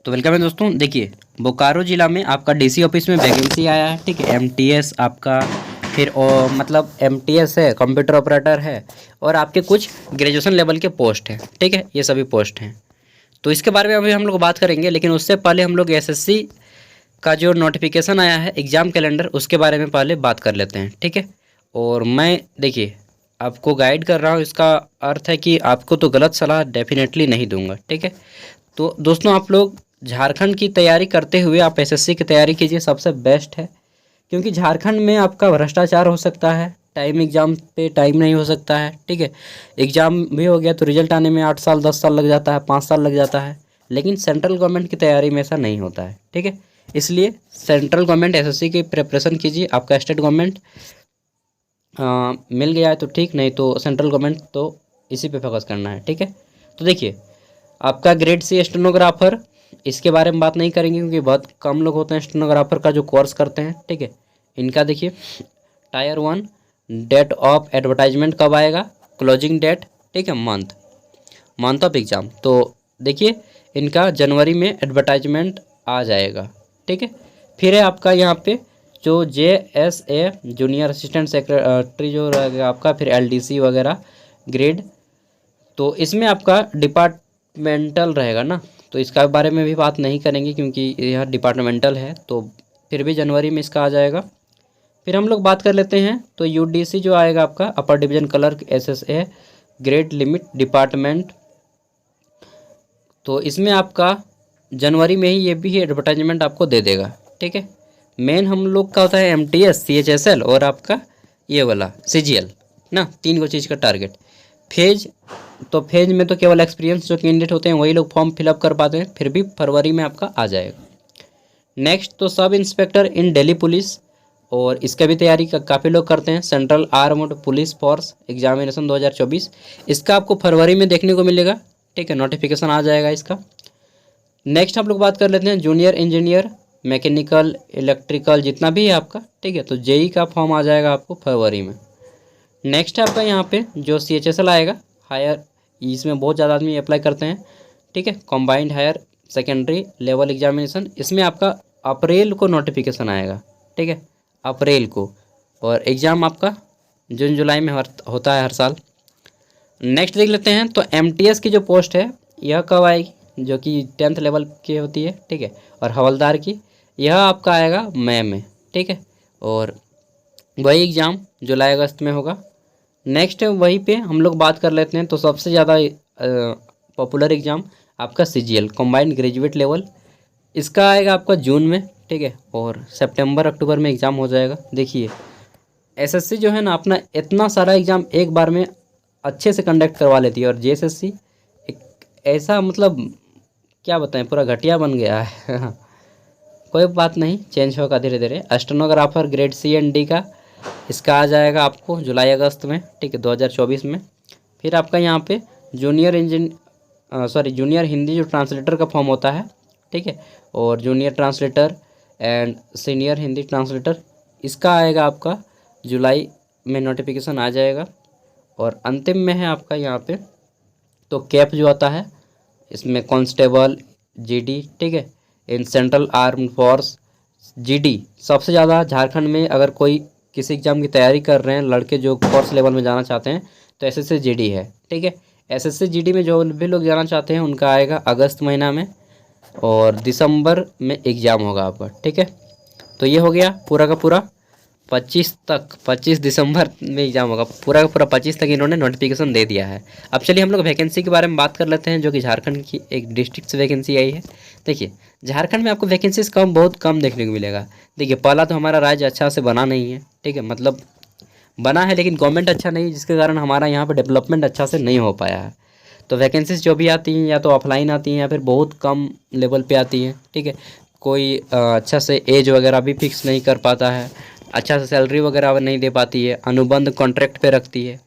तो वेलकम है दोस्तों। देखिए, बोकारो ज़िला में आपका डीसी ऑफिस में वैकेंसी आया है। ठीक है, एमटीएस आपका फिर मतलब एमटीएस है, कंप्यूटर ऑपरेटर है और आपके कुछ ग्रेजुएशन लेवल के पोस्ट हैं। ठीक है, ये सभी पोस्ट हैं। तो इसके बारे में अभी हम लोग बात करेंगे, लेकिन उससे पहले हम लोग एसएससी का जो नोटिफिकेशन आया है एग्ज़ाम कैलेंडर, उसके बारे में पहले बात कर लेते हैं। ठीक है, और मैं देखिए आपको गाइड कर रहा हूँ, इसका अर्थ है कि आपको तो गलत सलाह डेफिनेटली नहीं दूंगा। ठीक है, तो दोस्तों आप लोग झारखंड की तैयारी करते हुए आप एसएससी की तैयारी कीजिए, सबसे बेस्ट है। क्योंकि झारखंड में आपका भ्रष्टाचार हो सकता है, टाइम एग्ज़ाम पे टाइम नहीं हो सकता है। ठीक है, एग्ज़ाम भी हो गया तो रिजल्ट आने में 8 साल 10 साल लग जाता है, 5 साल लग जाता है। लेकिन सेंट्रल गवर्नमेंट की तैयारी में ऐसा नहीं होता है। ठीक है, इसलिए सेंट्रल गवर्नमेंट एसएससी की प्रिपरेशन कीजिए। आपका स्टेट गवर्नमेंट मिल गया है तो ठीक, नहीं तो सेंट्रल गवर्नमेंट तो इसी पे फोकस करना है। ठीक है, तो देखिए आपका ग्रेड सी स्टेनोग्राफर, इसके बारे में बात नहीं करेंगे क्योंकि बहुत कम लोग होते हैं स्टेनोग्राफर का जो कोर्स करते हैं। ठीक है, इनका देखिए टायर 1 डेट ऑफ एडवर्टाइजमेंट कब आएगा, क्लोजिंग डेट, ठीक है, मंथ ऑफ एग्ज़ाम। तो देखिए इनका जनवरी में एडवर्टाइजमेंट आ जाएगा। ठीक है, फिर है आपका यहाँ पे जो JSA जूनियर असिस्टेंट सेक्रेटरी जो रहेगा आपका, फिर LDC वगैरह ग्रेड, तो इसमें आपका डिपार्टमेंटल रहेगा ना, तो इसका बारे में भी बात नहीं करेंगे क्योंकि यह डिपार्टमेंटल है। तो फिर भी जनवरी में इसका आ जाएगा। फिर हम लोग बात कर लेते हैं तो UDC जो आएगा आपका अपर division clerk SSA grade limit department, तो इसमें आपका जनवरी में ही ये भी एडवर्टाइजमेंट आपको दे देगा। ठीक है, मेन हम लोग का होता है MTS CHSL और आपका ये वाला CGL ना, 3 चीज़ का टारगेट। फेज, तो फेज में तो केवल एक्सपीरियंस जो कैंडिडेट होते हैं वही लोग फॉर्म फिलअप कर पाते हैं, फिर भी फरवरी में आपका आ जाएगा। नेक्स्ट तो सब इंस्पेक्टर इन दिल्ली पुलिस, और इसका भी तैयारी काफ़ी लोग करते हैं, central armed police force examination 2024, इसका आपको फरवरी में देखने को मिलेगा। ठीक है, नोटिफिकेशन आ जाएगा इसका। नेक्स्ट हम लोग बात कर लेते हैं जूनियर इंजीनियर मैकेनिकल इलेक्ट्रिकल जितना भी है आपका। ठीक है, तो JEE का फॉर्म आ जाएगा आपको फरवरी में। नेक्स्ट है आपका यहाँ पे जो CHSL आएगा हायर, इसमें बहुत ज़्यादा आदमी अप्लाई करते हैं। ठीक है, combined higher secondary level examination, इसमें आपका अप्रैल को नोटिफिकेशन आएगा। ठीक है, अप्रैल को, और एग्ज़ाम आपका जून जुलाई में होता है हर साल। नेक्स्ट देख लेते हैं तो MTS की जो पोस्ट है यह कब आएगी, जो कि 10th लेवल की होती है। ठीक है, और हवलदार की यह आपका आएगा मई में। ठीक है, और वही एग्ज़ाम जुलाई अगस्त में होगा। नेक्स्ट वहीं पे हम लोग बात कर लेते हैं तो सबसे ज़्यादा पॉपुलर एग्ज़ाम आपका CGL कॉम्बाइंड ग्रेजुएट लेवल, इसका आएगा आपका जून में। ठीक है, और सितंबर अक्टूबर में एग्ज़ाम हो जाएगा। देखिए SSC जो है ना अपना इतना सारा एग्ज़ाम एक बार में अच्छे से कंडक्ट करवा लेती है, और JSSC एक ऐसा मतलब क्या बताएं पूरा घटिया बन गया है। कोई बात नहीं, चेंज होगा धीरे धीरे। Stenographer grade C and D का इसका आ जाएगा आपको जुलाई अगस्त में। ठीक है, 2024 में। फिर आपका यहाँ पे जूनियर हिंदी जो ट्रांसलेटर का फॉर्म होता है। ठीक है, और junior translator and senior Hindi translator, इसका आएगा आपका जुलाई में नोटिफिकेशन आ जाएगा। और अंतिम में है आपका यहाँ पे तो कैप जो आता है इसमें कांस्टेबल GD। ठीक है, in central armed force GD सबसे ज़्यादा झारखंड में, अगर कोई किसी एग्ज़ाम की तैयारी कर रहे हैं लड़के जो फोर्स लेवल में जाना चाहते हैं तो SSC GD है। ठीक है, SSC GD में जो भी लोग जाना चाहते हैं उनका आएगा अगस्त महीना में, और दिसंबर में एग्ज़ाम होगा आपका। ठीक है, तो ये हो गया पूरा का पूरा 25 दिसंबर में एग्ज़ाम होगा। पूरा का पूरा 25 तक इन्होंने नोटिफिकेशन दे दिया है। अब चलिए हम लोग वैकेंसी के बारे में बात कर लेते हैं, जो कि झारखंड की एक डिस्ट्रिक्ट से वैकेंसी आई है। देखिए झारखंड में आपको वैकेंसीज बहुत कम देखने को मिलेगा। देखिए पहला तो हमारा राज्य अच्छा से बना नहीं है। ठीक है, मतलब बना है लेकिन गवर्नमेंट अच्छा नहीं, जिसके कारण हमारा यहाँ पर डेवलपमेंट अच्छा से नहीं हो पाया है। तो वैकेंसीज जो भी आती हैं या तो ऑफलाइन आती हैं या फिर बहुत कम लेवल पे आती हैं। ठीक है, कोई अच्छा से एज वगैरह भी फिक्स नहीं कर पाता है, अच्छा से सैलरी वगैरह नहीं दे पाती है, अनुबंध कॉन्ट्रैक्ट पे रखती है।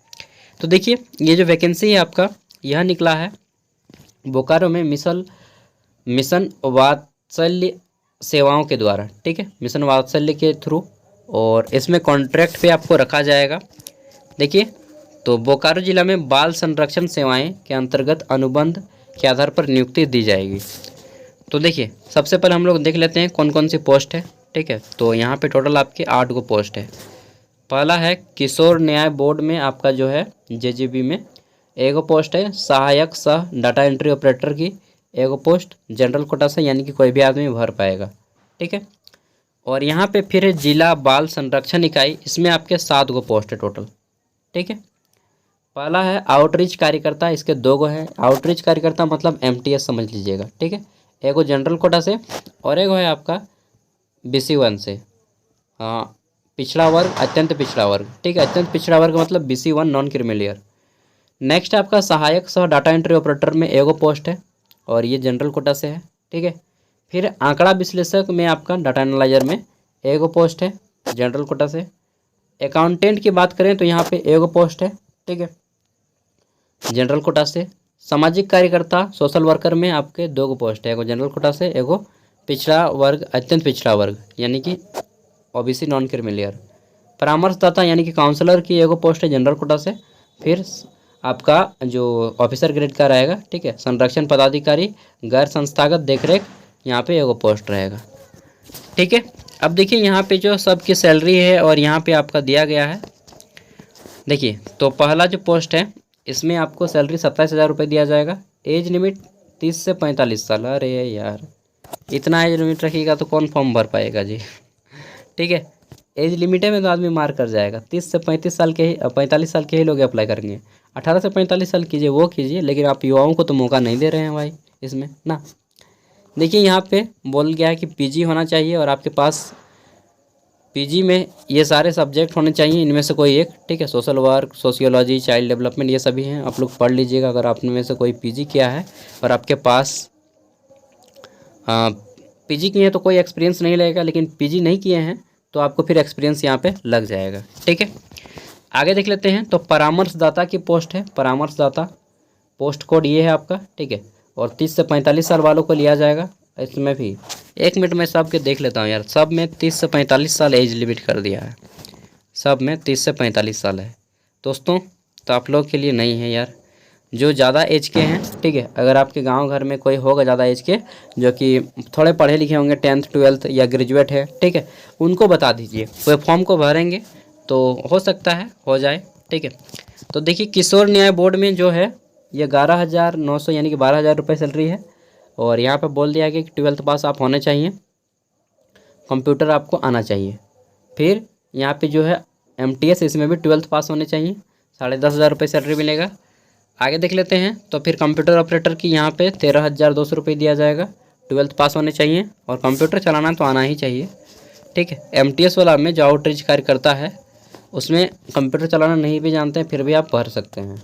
तो देखिए ये जो वैकेंसी है आपका यह निकला है बोकारो में मिशन वात्सल्य सेवाओं के द्वारा। ठीक है, मिशन वात्सल्य के थ्रू, और इसमें कॉन्ट्रैक्ट पे आपको रखा जाएगा। देखिए तो बोकारो जिला में बाल संरक्षण सेवाएं के अंतर्गत अनुबंध के आधार पर नियुक्ति दी जाएगी। तो देखिए सबसे पहले हम लोग देख लेते हैं कौन कौन सी पोस्ट है। ठीक है, तो यहाँ पे टोटल आपके 8 गो पोस्ट है। पहला है किशोर न्याय बोर्ड में आपका जो है जेजीबी में एगो पोस्ट है, सहायक सह डाटा एंट्री ऑपरेटर की एगो पोस्ट जनरल कोटा से, यानी कि कोई भी आदमी भर पाएगा। ठीक है, और यहाँ पे फिर है जिला बाल संरक्षण इकाई, इसमें आपके 7 गो पोस्ट है टोटल। ठीक है, पहला है आउटरीच कार्यकर्ता, इसके 2 गो है। आउटरीच कार्यकर्ता मतलब एमटीएस समझ लीजिएगा। ठीक है, एगो जनरल कोटा से और एगो है आपका BC1 से, हाँ पिछड़ा वर्ग, अत्यंत पिछड़ा वर्ग। ठीक है, अत्यंत पिछड़ा वर्ग मतलब BC1 नॉन क्रिमिलियर। नेक्स्ट आपका सहायक सह डाटा एंट्री ऑपरेटर में एगो पोस्ट है और ये जनरल कोटा से है। ठीक है, फिर आंकड़ा विश्लेषक में आपका डाटा एनालाइजर में एगो पोस्ट है जनरल कोटा से। अकाउंटेंट की बात करें तो यहाँ पे एगो पोस्ट है। ठीक है, जनरल कोटा से। सामाजिक कार्यकर्ता सोशल वर्कर में आपके 2 गो पोस्ट है, एगो जनरल कोटा से, एगो पिछड़ा वर्ग अत्यंत पिछड़ा वर्ग यानी कि OBC नॉन क्रिमिलियर। परामर्शदाता यानी कि काउंसलर की एगो पोस्ट है जनरल कोटा से। फिर आपका जो ऑफिसर ग्रेड का रहेगा, ठीक है, संरक्षण पदाधिकारी गैर संस्थागत देखरेख, यहाँ पे एगो पोस्ट रहेगा। ठीक है, अब देखिए यहाँ पे जो सबकी सैलरी है और यहाँ पे आपका दिया गया है। देखिए तो पहला जो पोस्ट है इसमें आपको सैलरी 27,000 रुपये दिया जाएगा। एज लिमिट 30 से 45 साल। अरे यार इतना एज लिमिट रखिएगा तो कौन फॉर्म भर पाएगा जी। ठीक है, एज लिमिट में तो आदमी मार कर जाएगा। 30 से 35 साल के ही 45 साल के ही लोग अप्लाई करेंगे। 18 से 45 साल कीजिए वो कीजिए, लेकिन आप युवाओं को तो मौका नहीं दे रहे हैं भाई इसमें ना। देखिए यहाँ पे बोल गया है कि पीजी होना चाहिए और आपके पास पीजी में ये सारे सब्जेक्ट होने चाहिए, इनमें से कोई एक। ठीक है, social work, sociology, child development, ये सभी हैं, आप लोग पढ़ लीजिएगा। अगर आपने में से कोई पीजी किया है और आपके पास पीजी किए हैं तो कोई एक्सपीरियंस नहीं लगेगा, लेकिन पीजी नहीं किए हैं तो आपको फिर एक्सपीरियंस यहाँ पे लग जाएगा। ठीक है, आगे देख लेते हैं। तो परामर्शदाता की पोस्ट है, परामर्शदाता पोस्ट कोड ये है आपका। ठीक है, और 30 से 45 साल वालों को लिया जाएगा। इसमें भी 1 मिनट में सब के देख लेता हूँ यार, सब में 30 से 45 साल एज लिमिट कर दिया है, सब में 30 से 45 साल है दोस्तों। तो आप लोग के लिए नहीं है यार, जो ज़्यादा एज के हैं। ठीक है, अगर आपके गांव घर में कोई होगा ज़्यादा एज के जो कि थोड़े पढ़े लिखे होंगे, 10th 12th या ग्रेजुएट है, ठीक है, उनको बता दीजिए। वो फॉर्म को भरेंगे तो हो सकता है हो जाए। ठीक है, तो देखिए किशोर न्याय बोर्ड में जो है ये 11,900 यानी कि 12,000 रुपये सैलरी है। और यहाँ पे बोल दिया गया कि 12th पास आप होने चाहिए, कंप्यूटर आपको आना चाहिए। फिर यहाँ पे जो है MTS, इसमें भी 12th पास होने चाहिए, 10,500 रुपये सैलरी मिलेगा। आगे देख लेते हैं। तो फिर कंप्यूटर ऑपरेटर की यहाँ पे 13,200 रुपये दिया जाएगा, 12th पास होने चाहिए और कंप्यूटर चलाना तो आना ही चाहिए। ठीक है, MTS वाला में जो आउटरीच कार्य करता है उसमें कंप्यूटर चलाना नहीं भी जानते हैं फिर भी आप भर सकते हैं।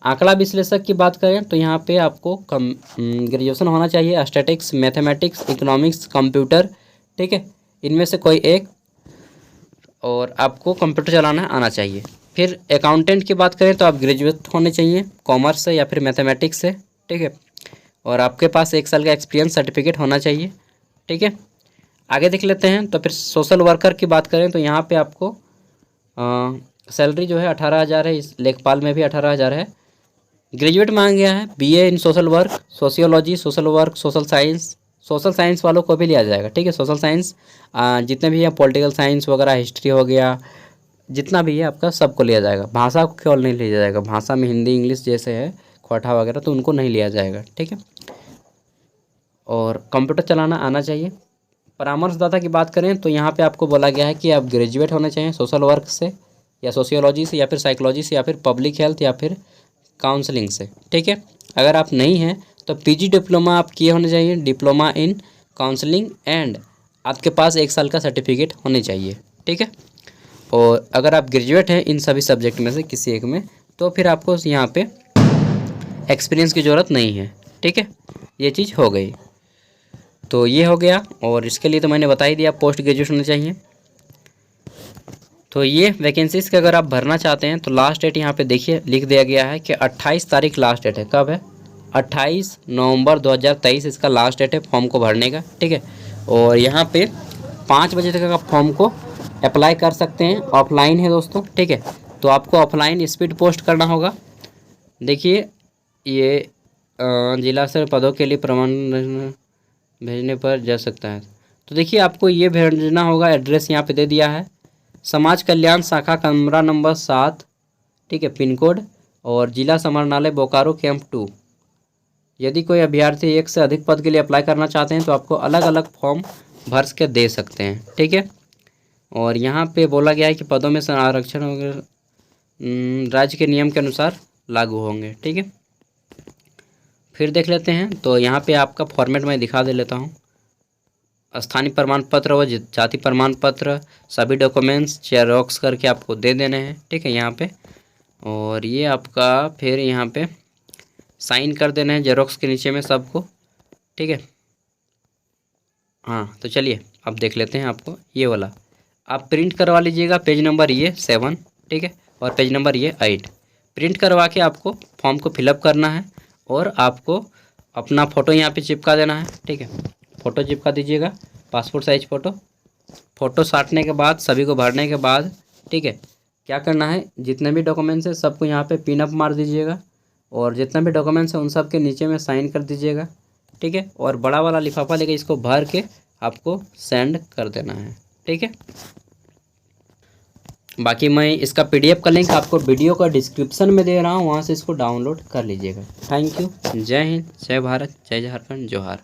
आंकड़ा विश्लेषक की बात करें तो यहाँ पे आपको ग्रेजुएशन होना चाहिए, स्टैटिक्स, मैथमेटिक्स, इकोनॉमिक्स, कंप्यूटर। ठीक है, इनमें से कोई एक, और आपको कंप्यूटर चलाना आना चाहिए। फिर अकाउंटेंट की बात करें तो आप ग्रेजुएट होने चाहिए कॉमर्स से या फिर मैथमेटिक्स से। ठीक है, और आपके पास 1 साल का एक्सपीरियंस सर्टिफिकेट होना चाहिए। ठीक है, आगे देख लेते हैं। तो फिर सोशल वर्कर की बात करें तो यहाँ पे आपको सैलरी जो है 18,000 है, इस लेखपाल में भी 18,000 है। ग्रेजुएट मांगा गया है, BA in social work, sociology, social work, social science वालों को भी लिया जाएगा। ठीक है, सोशल साइंस जितने भी हैं, पॉलिटिकल साइंस वगैरह, हिस्ट्री हो गया, जितना भी है आपका सबको लिया जाएगा। भाषा को केवल नहीं लिया जाएगा, भाषा में हिंदी इंग्लिश जैसे है खोटा वगैरह तो उनको नहीं लिया जाएगा। ठीक है, और कंप्यूटर चलाना आना चाहिए। परामर्शदाता की बात करें तो यहाँ पे आपको बोला गया है कि आप ग्रेजुएट होने चाहिए सोशल वर्क से या सोशियोलॉजी से या फिर साइकोलॉजी से या फिर पब्लिक हेल्थ या फिर काउंसलिंग से। ठीक है, अगर आप नहीं हैं तो PG डिप्लोमा आप किए होने चाहिए, डिप्लोमा इन काउंसलिंग, एंड आपके पास 1 साल का सर्टिफिकेट होने चाहिए। ठीक है, और अगर आप ग्रेजुएट हैं इन सभी सब्जेक्ट में से किसी एक में तो फिर आपको यहाँ पे एक्सपीरियंस की ज़रूरत नहीं है। ठीक है, ये चीज़ हो गई। तो ये हो गया, और इसके लिए तो मैंने बता ही दिया पोस्ट ग्रेजुएट होना चाहिए। तो ये वैकेंसीज़ के अगर आप भरना चाहते हैं तो लास्ट डेट यहाँ पे देखिए लिख दिया गया है कि 28 तारीख लास्ट डेट है। कब है? 28 नवंबर 2023 इसका लास्ट डेट है फॉर्म को भरने का। ठीक है, और यहाँ पे 5 बजे तक आप फॉर्म को अप्लाई कर सकते हैं। ऑफलाइन है दोस्तों। ठीक है, तो आपको ऑफलाइन स्पीड पोस्ट करना होगा। देखिए ये जिला स्तर पदों के लिए प्रमाण भेजने पर जा सकता है। तो देखिए आपको ये भेजना होगा, एड्रेस यहाँ पे दे दिया है, समाज कल्याण शाखा, कमरा नंबर 7, ठीक है, पिन कोड, और जिला समाहरणालय बोकारो कैंप 2। यदि कोई अभ्यर्थी एक से अधिक पद के लिए अप्लाई करना चाहते हैं तो आपको अलग अलग फॉर्म भर के दे सकते हैं, ठीक है। और यहाँ पे बोला गया है कि पदों में से आरक्षण वगैरह राज्य के नियम के अनुसार लागू होंगे, ठीक है। फिर देख लेते हैं, तो यहाँ पे आपका फॉर्मेट मैं दिखा दे लेता हूँ। स्थानीय प्रमाण पत्र व जाति प्रमाण पत्र, सभी डॉक्यूमेंट्स जेरॉक्स करके आपको दे देने हैं, ठीक है, यहाँ पे। और ये आपका फिर यहाँ पे साइन कर देना है जेरॉक्स के नीचे में सबको, ठीक है। हाँ, तो चलिए अब देख लेते हैं। आपको ये वाला आप प्रिंट करवा लीजिएगा, पेज नंबर ये 7, ठीक है, और पेज नंबर ये 8। प्रिंट करवा के आपको फॉर्म को फिलअप करना है और आपको अपना फ़ोटो यहाँ पे चिपका देना है, ठीक है। फ़ोटो चिपका दीजिएगा, पासपोर्ट साइज फ़ोटो साटने के बाद, सभी को भरने के बाद, ठीक है, क्या करना है, जितने भी डॉक्यूमेंट्स है सबको यहाँ पे पिन अप मार दीजिएगा और जितना भी डॉक्यूमेंट्स है उन सब के नीचे में साइन कर दीजिएगा, ठीक है। और बड़ा वाला लिफाफा लेके इसको भर के आपको सेंड कर देना है, ठीक है। बाकी मैं इसका PDF का लिंक आपको वीडियो का डिस्क्रिप्शन में दे रहा हूँ, वहाँ से इसको डाउनलोड कर लीजिएगा। Thank you. जय हिंद, जय भारत, जय झारखंड, जोहार।